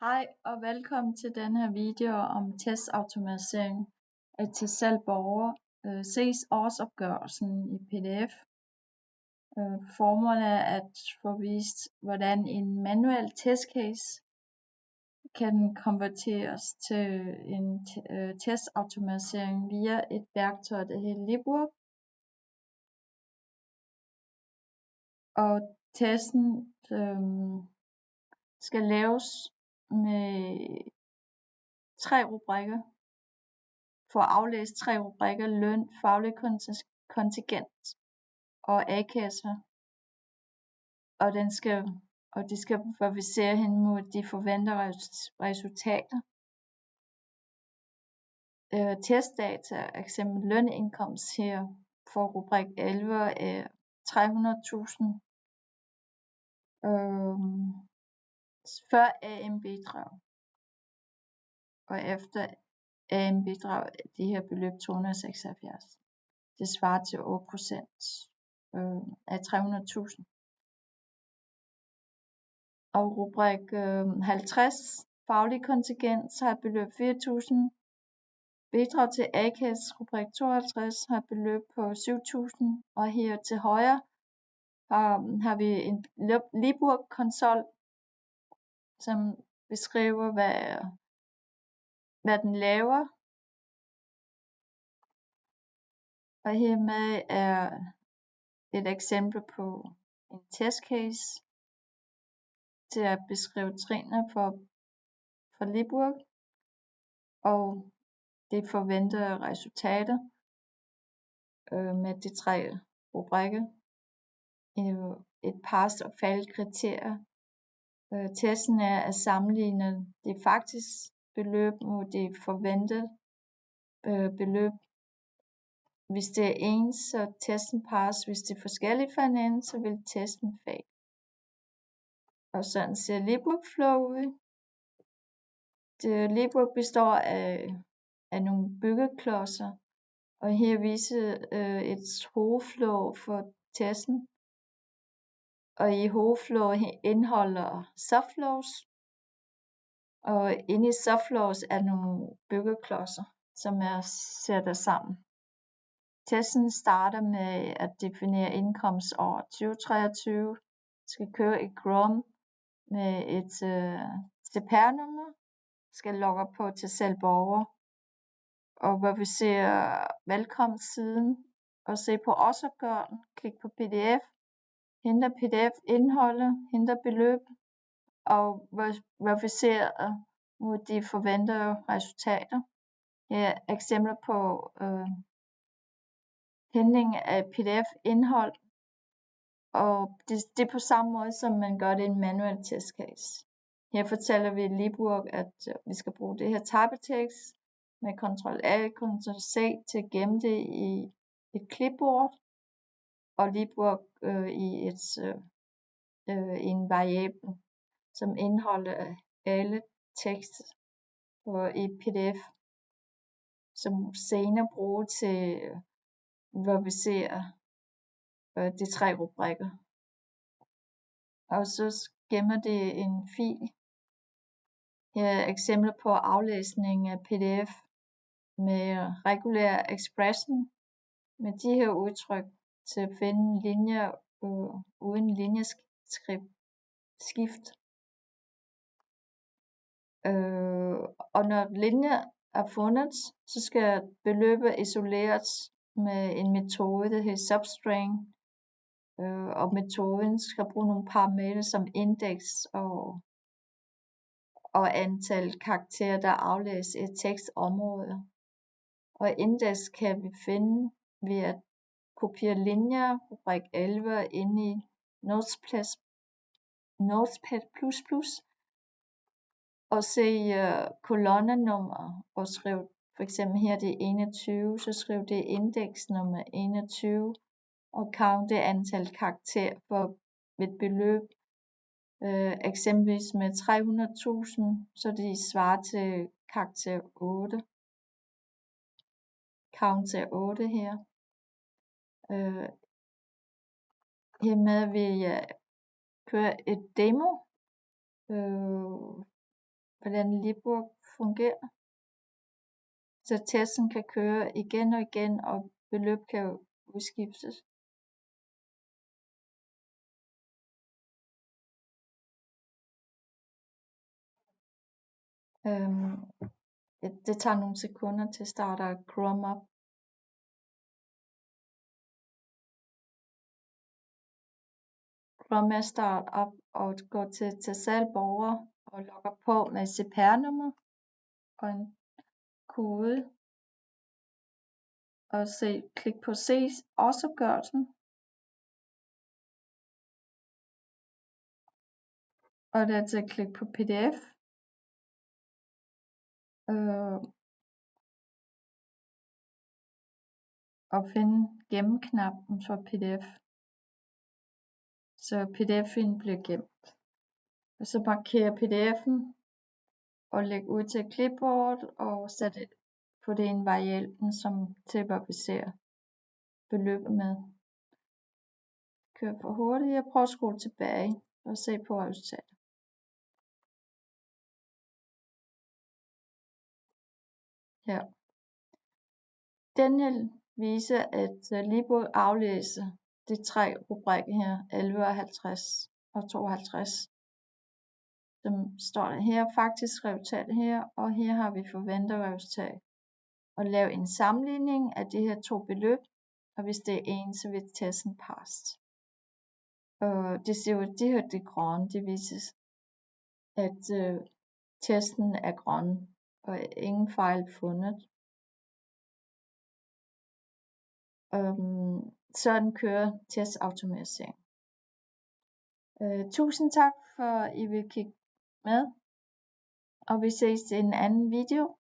Hej og velkommen til denne her video om testautomatisering til selv borgere. Ses årsopgørelsen i PDF. Formålet er at få vist, hvordan en manuel testcase kan konverteres til en testautomatisering via et værktøj, der hedder Libwork. Og testen skal laves med 3 rubrikker. For at aflæse 3 rubrikker: løn, faglig kontingent og A-kasser. Og de skal verificere hen mod de forventede resultater. Testdata, eksempel lønindkomst her for rubrik 11 er 300.000 før AM-bidrag. Og efter AM-bidrag er de her beløb 276. Det svarer til 8% af 300.000. Og rubrik 50, faglig kontingent, har et beløb 4.000. Bidrag til A-kasse, rubrik 52, har et beløb på 7.000. Og her til højre har vi en Libwork-konsol, som beskriver, hvad den laver. Og hermed er et eksempel på en testcase til at beskrive trinene for Libwork og de forventede resultater med de 3 rubrikker. Et pass- og fail-kriterie. Testen er at sammenligne de faktiske beløb mod de forventede beløb. Hvis det er ens, så testen pass. Hvis det er forskelligt fra hinanden, så vil testen fail. Og sådan ser Libwork flow ud. Libwork består af nogle byggeklodser, og her viser et hovedflow for testen. Og i hovedflow indeholder subflows, og inde i subflows er nogle byggeklodser, som er sat sammen. Testen starter med at definere indkomstår 2023, skal køre i Chrome med et CPR-nummer, skal logge på til selv borger, og verificere velkomstsiden og se på årsopgørelsen, klik på PDF, henter PDF-indholdet, henter beløb og verificere mod de forventede resultater. Her er eksempler på hentning af PDF-indhold, og det er på samme måde, som man gør det i en manuel testcase. Her fortæller vi i Libwork, at vi skal bruge det her typetext med Ctrl+A, Ctrl+C til at gemme det i et clipboard, og Libwork i en variabel, som indeholder alle tekster i PDF, som senere bruger til at verificere de 3 rubrikker. Og så gemmer det en fil. Her er eksempler på aflæsning af PDF med regulær expression med de her udtryk til at finde linjer uden linjeskift. Og når linjer er fundet, så skal beløbet isoleres med en metode, der hedder substring. Og metoden skal bruge nogle parametre som indeks og antal karakterer, der aflæses i et tekstområde. Og indeks kan vi finde ved at kopiere linjer, rubrik 11, ind i Notepad++, og se kolonnenummer og skrive, for eksempel her det er 21, så skriv det indeks nummer 21, og count det antal karakterer for et beløb, eksempelvis med 300.000, så de svarer til karakter 8. Count er 8 her. Hermed vil jeg køre et demo, hvordan Liburg fungerer, så testen kan køre igen og igen, og beløb kan udskiftes. Det tager nogle sekunder til at starte Chrome op. Chrome er start op og går til selv borger og logger på med CPR-nummer og en kode. Og klik på se årsopgørelsen. Og dertil klik på PDF. Og finde gemmeknappen for PDF. Så PDF'en bliver gemt. Og så markere PDF'en og lægge ud til clipboard og få det ind variablen, som til at verificere beløbet med. Kør for hurtigt. Jeg prøver at skrue tilbage og se på resultatet. Her. Den her viser, at Liburg aflæser de 3 rubrikker her, 11 og 50 og 52. Som står der her faktisk resultat her, og her har vi forventet resultat. Og lave en sammenligning af de her 2 beløb, og hvis det er en, så vil testen passe. Og det ser ud, de her det grønne, det viser, at testen er grøn, og ingen fejl fundet. Sådan kører testautomatisering. Tusind tak for, at I vil kigge med, og vi ses i en anden video.